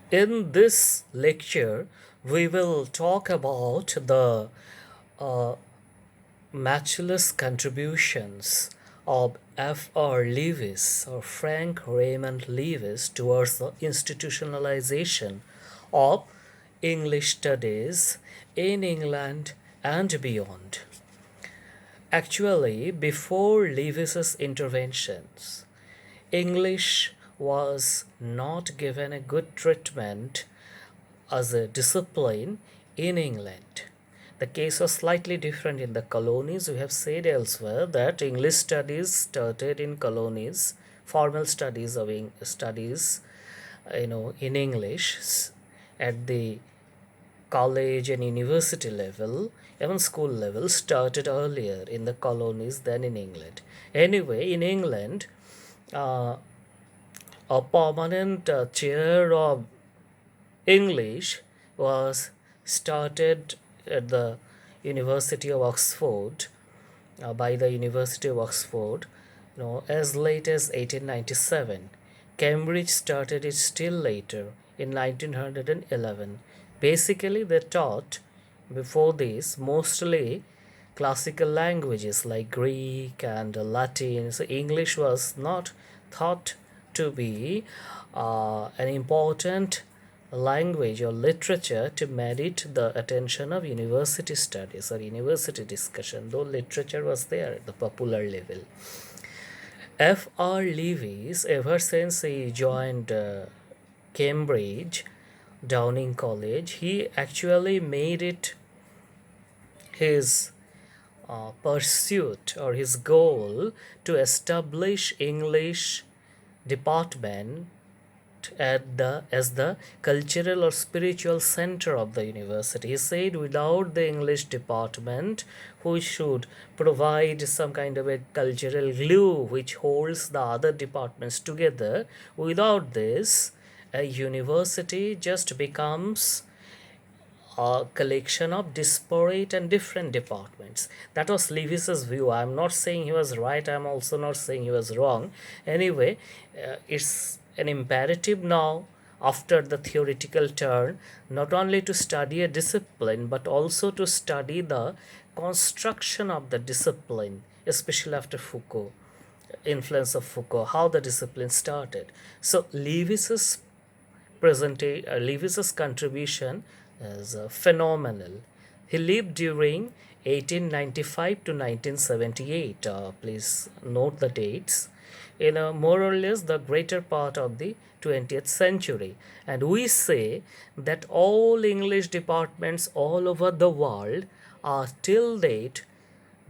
In this lecture, we will talk about the uh, matchless contributions of F.R. Leavis or Frank Raymond Leavis towards the institutionalization of English studies in England and beyond. Actually, before Leavis's interventions, English was not given a good treatment as a discipline in England. The case was slightly different in the colonies. We have said elsewhere that English studies started in colonies, formal studies of studies, in English at the college and university level, even school level, started earlier in the colonies than in England. Anyway, in England, uh, a permanent chair of English was started at the University of Oxford by the University of Oxford, as late as 1897. Cambridge started it still later in 1911. Basically, they taught before this mostly classical languages like Greek and Latin. So English was not thought to be an important language or literature to merit the attention of university studies or university discussion, though literature was there at the popular level. F.R. Leavis, ever since he joined Cambridge, Downing College, he actually made it his pursuit or his goal to establish English department at the as the cultural or spiritual center of the university. He said without the English department, who should provide some kind of a cultural glue which holds the other departments together, without this, a university just becomes a collection of disparate and different departments. That was Leavis's view. I'm not saying he was right, I'm also not saying he was wrong. Anyway, it's an imperative now, after the theoretical turn, not only to study a discipline but also to study the construction of the discipline, especially after Foucault, influence of Foucault, how the discipline started. So Leavis's contribution is phenomenal. He lived during 1895 to 1978. Please note the dates. In more or less the greater part of the 20th century. And we say that all English departments all over the world are till date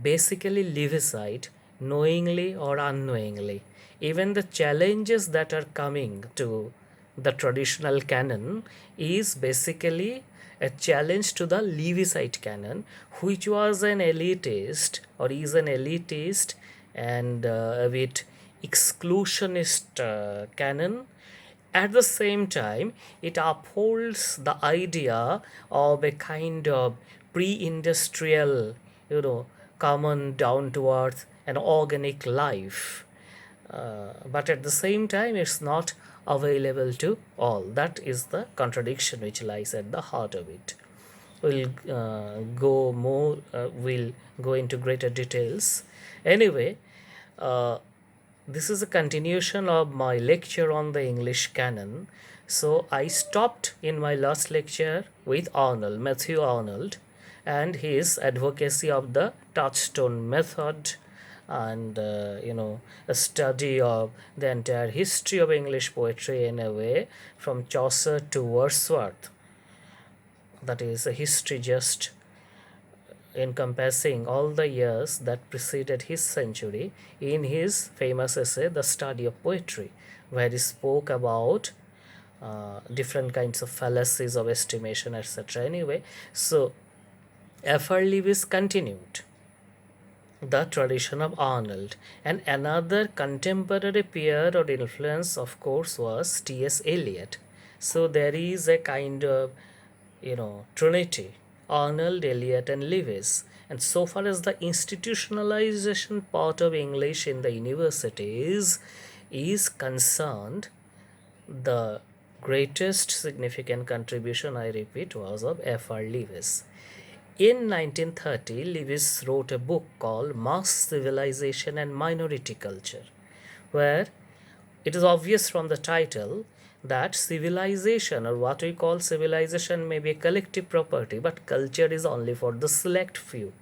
basically Leavisite, knowingly or unknowingly. Even the challenges that are coming to the traditional canon is basically a challenge to the Leavisite canon, which was an elitist or is an elitist and a bit exclusionist canon. At the same time, it upholds the idea of a kind of pre-industrial, common down to earth and organic life. But at the same time, it's not available to all. That is the contradiction which lies at the heart of it. We'll go into greater details. Anyway, uh, this is a continuation of my lecture on the English canon. So I stopped in my last lecture with Matthew Arnold, and his advocacy of the touchstone method and a study of the entire history of English poetry in a way from Chaucer to Wordsworth. That is a history just encompassing all the years that preceded his century in his famous essay, The Study of Poetry, where he spoke about different kinds of fallacies of estimation, etc. Anyway, so F.R. Leavis continued the tradition of Arnold, and another contemporary peer or influence, of course, was T.S. Eliot. So there is a kind of trinity: Arnold, Eliot, and Leavis. And so far as the institutionalization part of English in the universities is concerned, the greatest significant contribution, I repeat, was of F.R. Leavis. In 1930, Leavis wrote a book called Mass Civilization and Minority Culture, where it is obvious from the title that civilization, or what we call civilization, may be a collective property, but culture is only for the select few,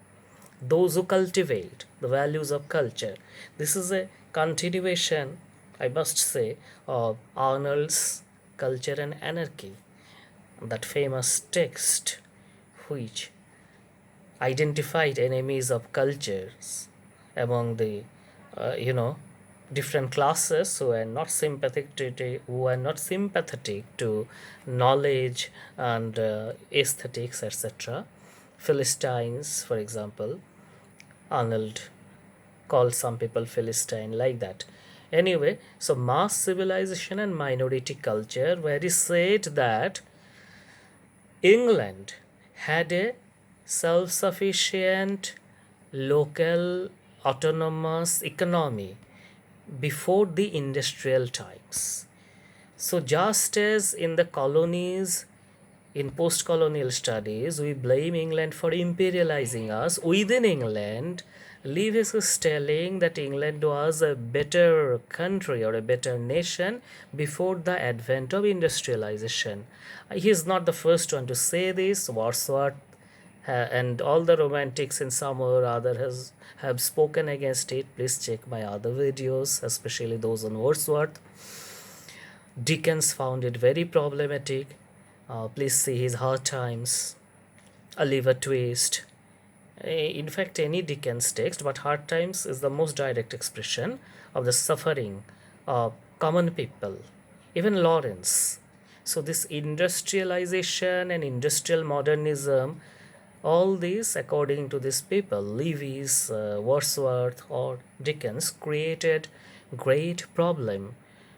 those who cultivate the values of culture. This is a continuation, I must say, of Arnold's Culture and Anarchy, that famous text which identified enemies of cultures among the you know different classes who are not sympathetic to knowledge and aesthetics, etc. Philistines, for example. Arnold called some people Philistine, like that. Anyway, so mass civilization and minority culture, where he said that England had a self sufficient local autonomous economy before the industrial times. So, just as in the colonies, in post colonial studies, we blame England for imperializing us, within England, Lewis is telling that England was a better country or a better nation before the advent of industrialization. He is not the first one to say this. Wordsworth and all the romantics in some or other have spoken against it. Please check my other videos, especially those on Wordsworth. Dickens found it very problematic. Please see his Hard Times, Oliver Twist. In fact, any Dickens text, but Hard Times is the most direct expression of the suffering of common people, even Lawrence. So, this industrialization and industrial modernism, all these, according to these people, Lewis, Wordsworth, or Dickens, created great problem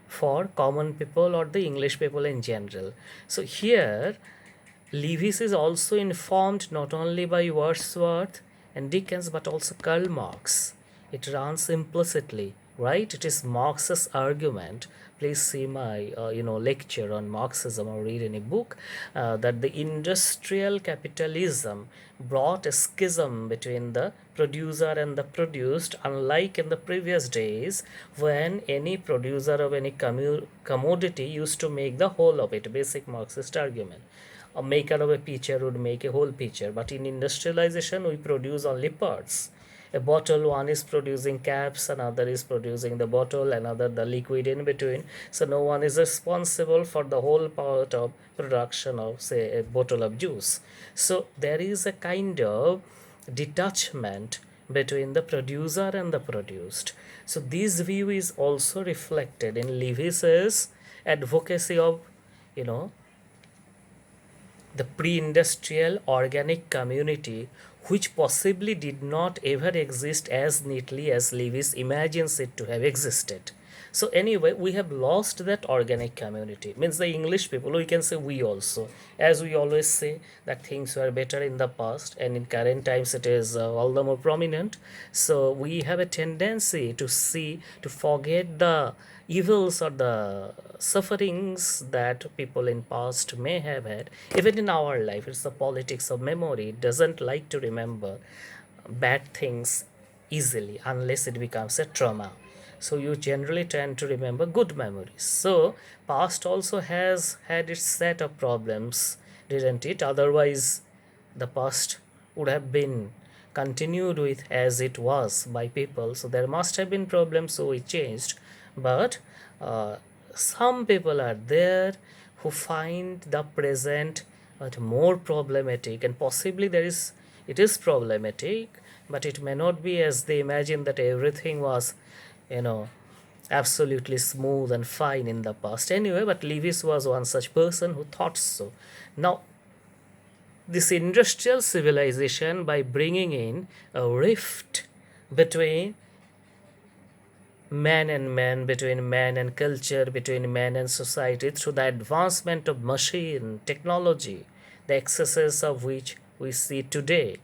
for common people or the English people in general. So here, Lewis is also informed not only by Wordsworth and Dickens but also Karl Marx. It runs implicitly, right? It is Marx's argument. Please see my lecture on Marxism or read any book, that the industrial capitalism brought a schism between the producer and the produced, unlike in the previous days when any producer of any commodity used to make the whole of it. Basic Marxist argument. A maker of a pitcher would make a whole pitcher, but in industrialization we produce only parts. A bottle, one is producing caps, another is producing the bottle, another the liquid in between. So no one is responsible for the whole part of production of, say, a bottle of juice. So there is a kind of detachment between the producer and the produced. So this view is also reflected in Lewis's advocacy of, the pre-industrial organic community, which possibly did not ever exist as neatly as Lewis imagines it to have existed. So anyway, we have lost that organic community. Means the English people, we can say we also. As we always say that things were better in the past, and in current times it is all the more prominent. So we have a tendency to forget the evils or the sufferings that people in past may have had. Even in our life, it's the politics of memory. It doesn't like to remember bad things easily unless it becomes a trauma. So you generally tend to remember good memories. So past also has had its set of problems, didn't it? Otherwise the past would have been continued with as it was by people. So there must have been problems, so it changed. But some people are there who find the present more problematic, and possibly it is problematic, but it may not be as they imagine, that everything was absolutely smooth and fine in the past. Anyway, but Lewis was one such person who thought so. Now, this industrial civilization, by bringing in a rift between man and man, between man and culture, between man and society, through the advancement of machine technology, the excesses of which we see today,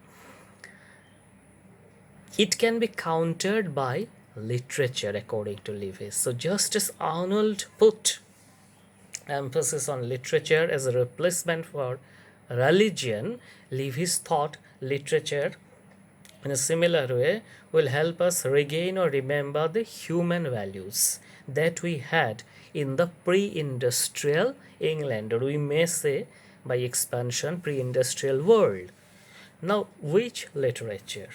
it can be countered by literature, according to Lewis. So just as Arnold put emphasis on literature as a replacement for religion, Leavis thought literature in a similar way will help us regain or remember the human values that we had in the pre-industrial England, or we may say by expansion pre-industrial world. Now, which literature?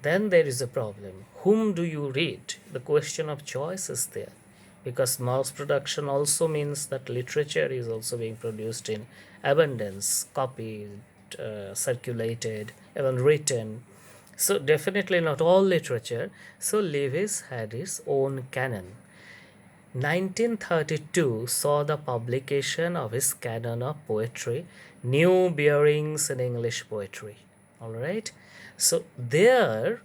Then there is a problem. Whom do you read? The question of choice is there, because mass production also means that literature is also being produced in abundance, copied, circulated, even written. So definitely not all literature. So Lewis had his own canon. 1932 saw the publication of his canon of poetry, New Bearings in English Poetry. All right. So there,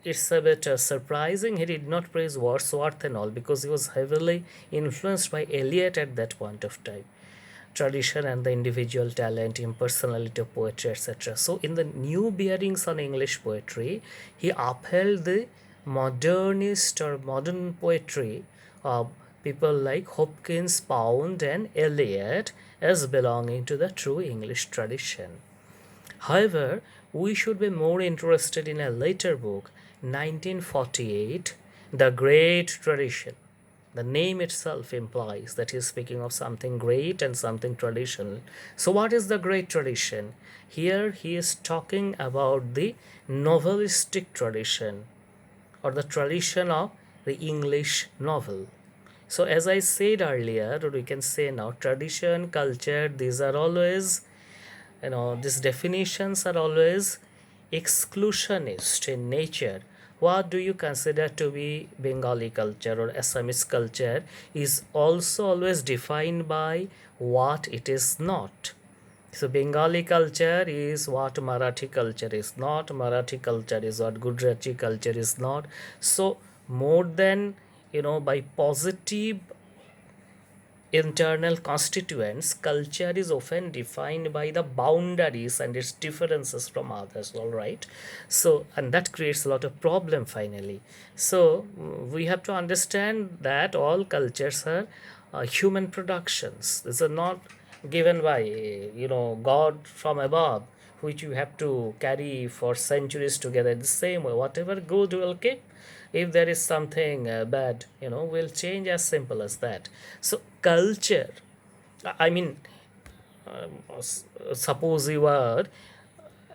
it's a bit surprising he did not praise Wordsworth and all, because he was heavily influenced by Eliot at that point of time. Tradition and the individual talent, impersonality of poetry, etc. So in the New Bearings on English Poetry, he upheld the modernist or modern poetry of people like Hopkins, Pound, and Eliot as belonging to the true English tradition. However, we should be more interested in a later book, 1948, The Great Tradition. The name itself implies that he is speaking of something great and something traditional. So, what is the great tradition? Here he is talking about the novelistic tradition, or the tradition of the English novel. So, as I said earlier, or we can say now, tradition, culture, these are always, these definitions are always exclusionist in nature. What do you consider to be Bengali culture or Assamese culture is also always defined by what it is not. So Bengali culture is what Marathi culture is not, Marathi culture is what Gujarati culture is not. So more than, by positive internal constituents, culture is often defined by the boundaries and its differences from others. All right. So, and that creates a lot of problem finally. So we have to understand that all cultures are human productions. These are not given by God from above, which you have to carry for centuries together. The same way, whatever good will keep, if there is something bad, will change, as simple as that. So culture, I mean, suppose you are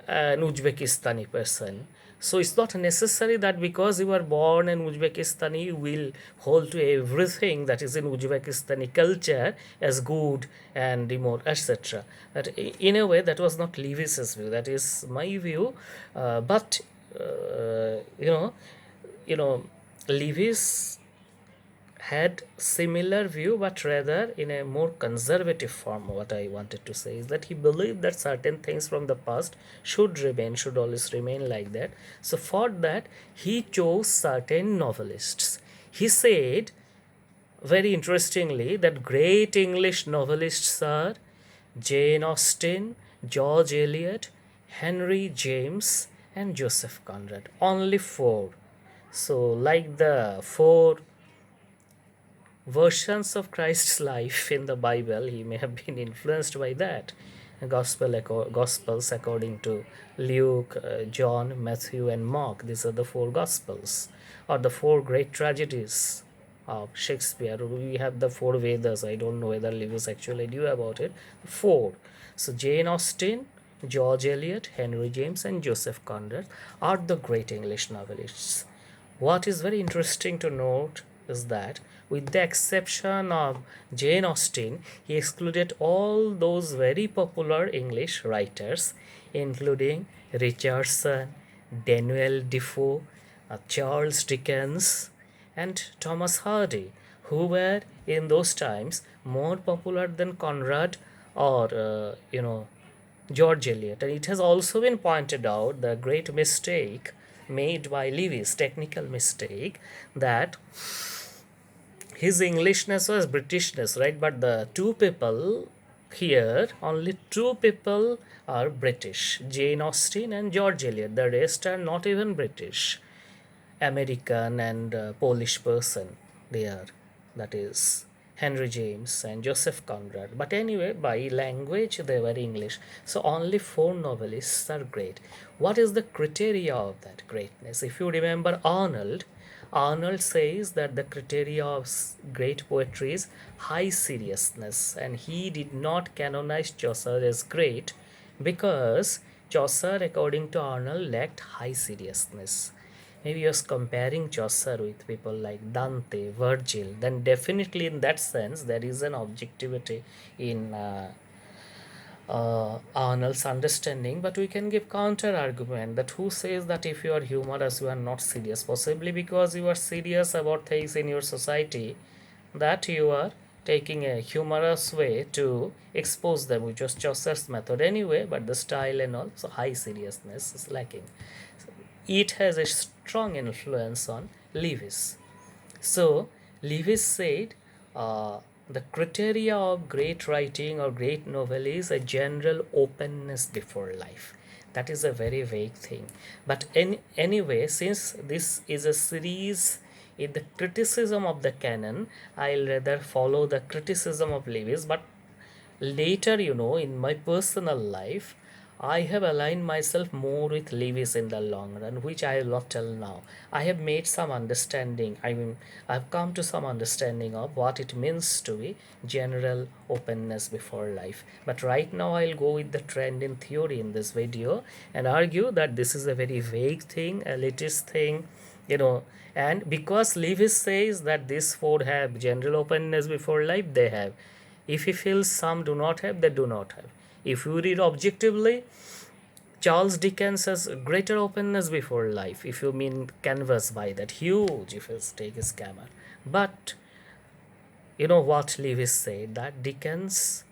an Uzbekistani person. So it's not necessary that because you are born in Uzbekistani, you will hold to everything that is in Uzbekistani culture as good and remote, etc. But in a way, that was not Lewis's view. That is my view. But Lewis had similar view, but rather in a more conservative form. What I wanted to say is that he believed that certain things from the past should always remain like that. So for that, he chose certain novelists. He said, very interestingly, that great English novelists are Jane Austen, George Eliot, Henry James, and Joseph Conrad. Only four. So, like the four versions of Christ's life in the Bible, he may have been influenced by that. Gospels according to Luke, John, Matthew, and Mark. These are the four Gospels, or the four great tragedies of Shakespeare. We have the four Vedas. I don't know whether Lewis actually knew about it. Four. So Jane Austen, George Eliot, Henry James, and Joseph Conrad are the great English novelists. What is very interesting to note is that, with the exception of Jane Austen, he excluded all those very popular English writers, including Richardson, Daniel Defoe, Charles Dickens, and Thomas Hardy, who were in those times more popular than Conrad or George Eliot. And it has also been pointed out the great mistake made by Lewis, technical mistake, that his Englishness was Britishness, right? But the two people here, only two people are British, Jane Austen and George Eliot. The rest are not even British, American and Polish person they are. That is Henry James and Joseph Conrad. But anyway, by language they were English. So only four novelists are great. What is the criteria of that greatness? If you remember Arnold, Arnold says that the criteria of great poetry is high seriousness, and he did not canonize Chaucer as great because Chaucer, according to Arnold, lacked high seriousness. Maybe he was comparing Chaucer with people like Dante, Virgil, then definitely in that sense there is an objectivity in Arnold's understanding, but we can give counter argument that who says that if you are humorous you are not serious, possibly because you are serious about things in your society that you are taking a humorous way to expose them, which was Chaucer's method anyway, but the style and all, so high seriousness is lacking. It has a strong influence on Leavis. So Leavis said the criteria of great writing or great novel is a general openness before life. That is a very vague thing. But anyway, since this is a series in the criticism of the canon, I'll rather follow the criticism of Leavis. But later, in my personal life, I have aligned myself more with Leavis in the long run, which I love till now. I have made some understanding. I've come to some understanding of what it means to be general openness before life. But right now, I'll go with the trend in theory in this video and argue that this is a very vague thing, elitist thing, and because Leavis says that these four have general openness before life, they have. If he feels some do not have, they do not have. If you read objectively, Charles Dickens has greater openness before life, if you mean canvas by that, huge if you take a scammer. But you know what Leavis said, that Dickens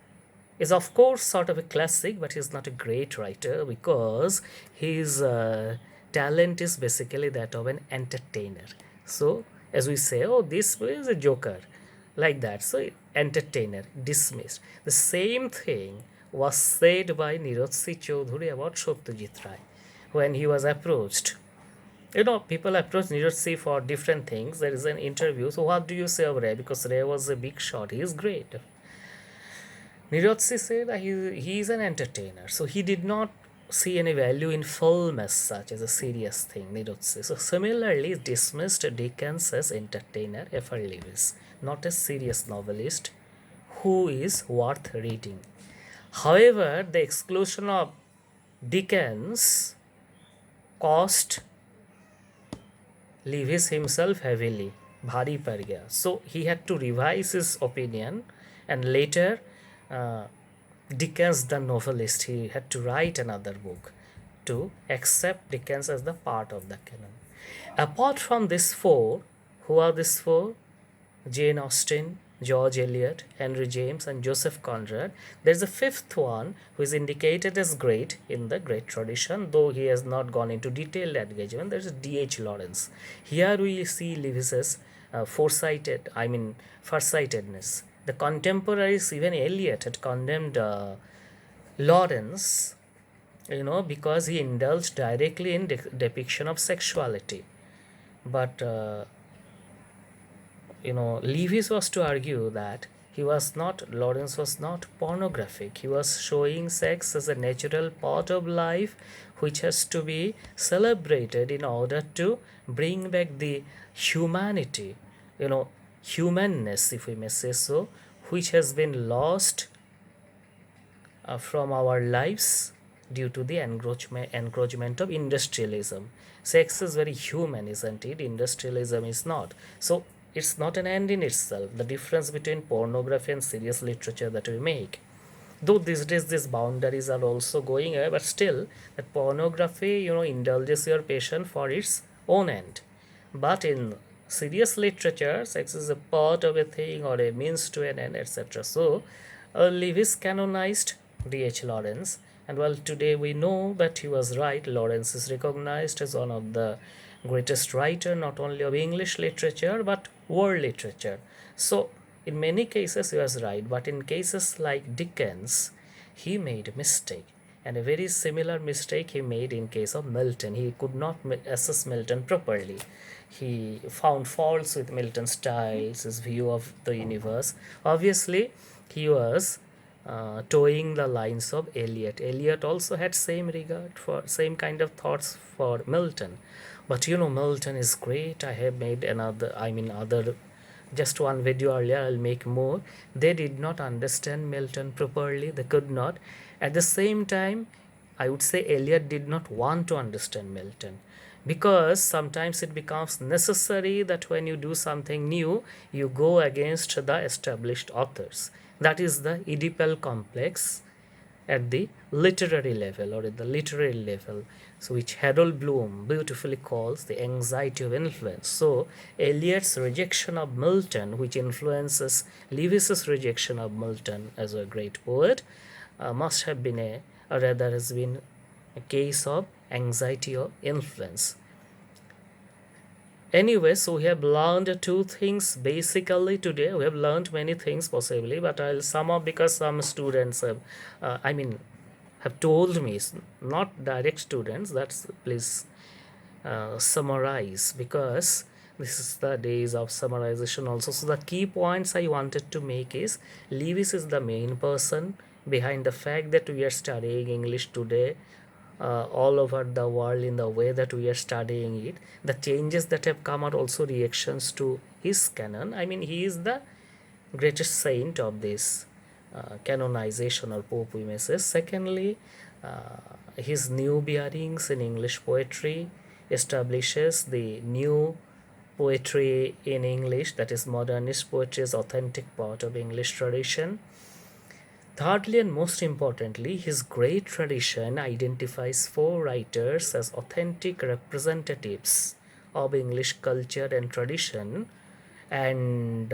is of course sort of a classic, but he's not a great writer because his talent is basically that of an entertainer. So as we say, oh, this is a joker, like that. So entertainer, dismissed. The same thing was said by Nirotsi Chaudhuri about Satyajit Ray when he was approached. People approach Nirotsi for different things. There is an interview. So what do you say of Ray? Because Ray was a big shot. He is great. Nirotsi said that he is an entertainer. So he did not see any value in film as such, as a serious thing, Nirotsi. So similarly dismissed Dickens as entertainer, F.R. Leavis, not a serious novelist who is worth reading. However, the exclusion of Dickens cost Leavis himself heavily, bhari par gaya. So he had to revise his opinion, and later Dickens, the novelist, he had to write another book to accept Dickens as the part of the canon. Apart from these four, who are these four? Jane Austen, George Eliot, Henry James, and Joseph Conrad. There's a fifth one who is indicated as great in the great tradition, though he has not gone into detailed engagement. There's D.H. Lawrence. Here we see Leavis's farsightedness. The contemporaries, even Eliot, had condemned Lawrence, because he indulged directly in depiction of sexuality. But Leavis was to argue that Lawrence was not pornographic. He was showing sex as a natural part of life which has to be celebrated in order to bring back the humanity, humanness, if we may say so, which has been lost from our lives due to the encroachment of industrialism. Sex is very human, isn't it? Industrialism is not. So it's not an end in itself, the difference between pornography and serious literature that we make. Though these days these boundaries are also going away, but still that pornography, indulges your passion for its own end. But in serious literature, sex is a part of a thing or a means to an end, etc. So Leavis canonized D.H. Lawrence, and well, today we know that he was right. Lawrence is recognized as one of the greatest writer, not only of English literature but world literature. So in many cases he was right, but in cases like Dickens, he made a mistake, And a very similar mistake he made in case of Milton. He could not assess Milton properly. He found faults with Milton's styles, his view of the universe. Obviously, he was towing the lines of Eliot. Eliot also had same regard for same kind of thoughts for Milton. But Milton is great. I have made other just one video earlier. I'll make more. They did not understand Milton properly. They could not. At the same time, I would say Eliot did not want to understand Milton, because sometimes it becomes necessary that when you do something new, you go against the established authors. That is the Oedipal complex at the literary level, or at the literary level, so which Harold Bloom beautifully calls the anxiety of influence. So Eliot's rejection of Milton, which influences Leavis's rejection of Milton as a great poet, must have been or rather has been a case of anxiety of influence. Anyway, so we have learned two things basically today. We have learned many things possibly, but I'll sum up because some students have told me, not direct students, that's please summarize, because this is the days of summarization also. So the key points I wanted to make is Lewis is the main person behind the fact that we are studying English today all over the world in the way that we are studying it. The changes that have come are also reactions to his canon. He is the greatest saint of this canonization, or Pope we may say. Secondly, his new bearings in English poetry establishes the new poetry in English, that is modernist poetry, is authentic part of English tradition. Thirdly, and most importantly, his great tradition identifies four writers as authentic representatives of English culture and tradition, and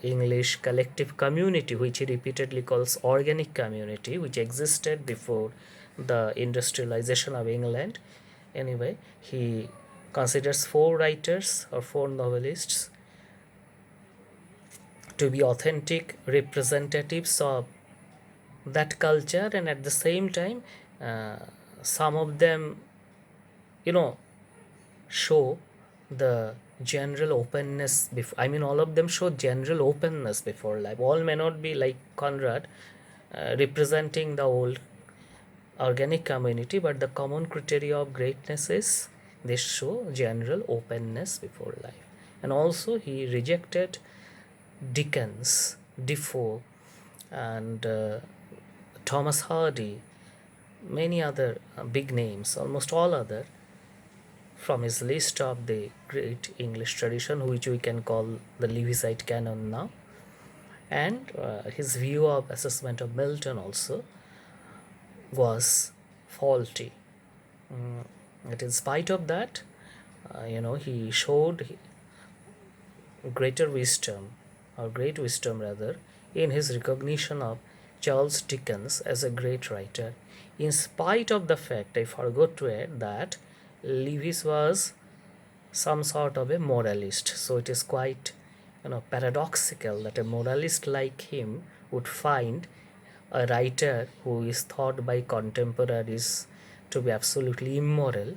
English collective community, which he repeatedly calls organic community, which existed before the industrialization of England. Anyway, he considers four writers or four novelists to be authentic representatives of that culture, and at the same time, some of them, show the general openness before. All of them show general openness before life. All may not be like Conrad, representing the old organic community, but the common criteria of greatness is they show general openness before life. And also, he rejected Dickens, Defoe, and Thomas Hardy, many other big names, almost all other, from his list of the great English tradition, which we can call the Leavisite Canon now. And his view of assessment of Milton also was faulty. Yet in spite of that, he showed greater wisdom, or great wisdom rather, in his recognition of Charles Dickens as a great writer, in spite of the fact, I forgot to add, that Lewis was some sort of a moralist. So it is quite paradoxical that a moralist like him would find a writer who is thought by contemporaries to be absolutely immoral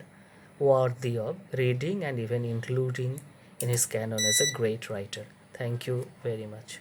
worthy of reading and even including in his canon as a great writer. Thank you very much.